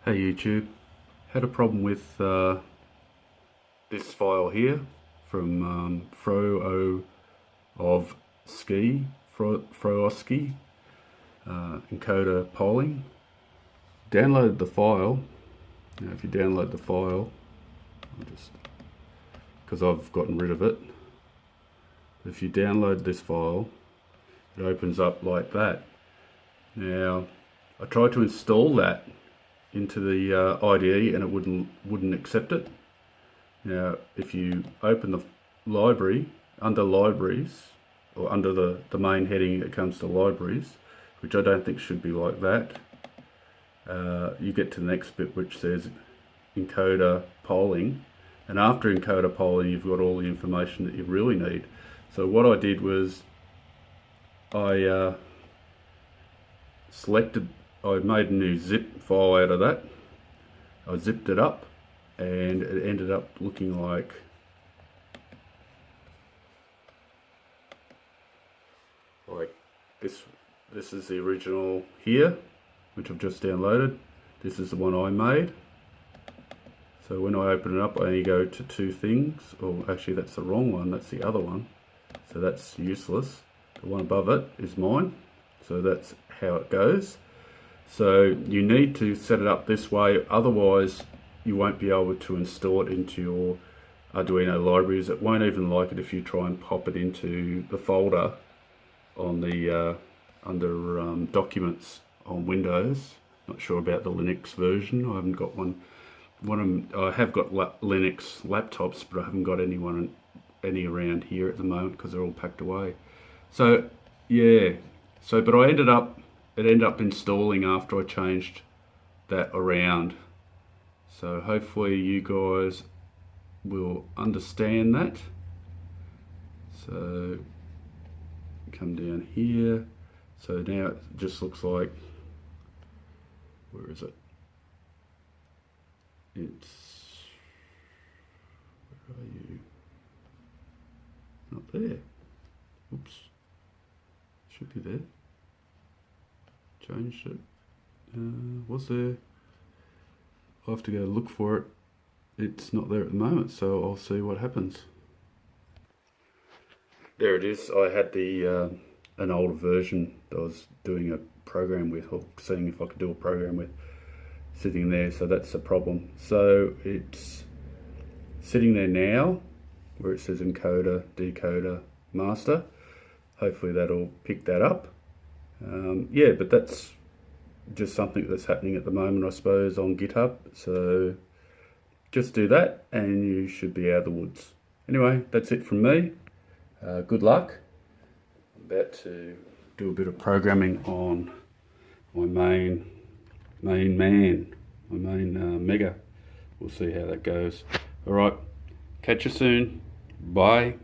Hey YouTube, had a problem with this file here from Froowski encoder polling. Downloaded the file. Now if you download the file, because I've gotten rid of it, if you download this file, it opens up like that. Now I tried to install that into the IDE and it wouldn't accept it. Now if you open the library, under libraries, or under the main heading it comes to libraries, which I don't think should be like that, you get to the next bit which says encoder polling, and after encoder polling you've got all the information that you really need. So what I did was I I made a new zip file out of that. I zipped it up and it ended up looking like this. This is the original here, which I've just downloaded. This is the one I made. So when I open it up, I only go to two things. Or actually that's the wrong one, that's the other one. So that's useless. The one above it is mine. So that's how it goes. So you need to set it up this way, otherwise you won't be able to install it into your Arduino libraries. It won't even like it if you try and pop it into the folder on the under documents on Windows. Not sure about the Linux version. I haven't got one. I have got Linux laptops, but I haven't got any around here at the moment because they're all packed away. So yeah. So but it ended up installing after I changed that around. So hopefully you guys will understand that. So come down here. So now it just looks like, where is it? It's, where are you? Not there. Oops. Should be there. Changed it. Was there? I'll have to go look for it. It's not there at the moment, so I'll see what happens. There it is. I had the an older version that I was doing a program with, or seeing if I could do a program with, sitting there. So that's the problem. So it's sitting there now, where it says encoder, decoder, master. Hopefully that'll pick that up. Yeah, but that's just something that's happening at the moment, I suppose, on GitHub. So just do that and you should be out of the woods. Anyway, that's it from me. Good luck. I'm about to do a bit of programming on my main Mega. We'll see how that goes. All right, catch you soon. Bye.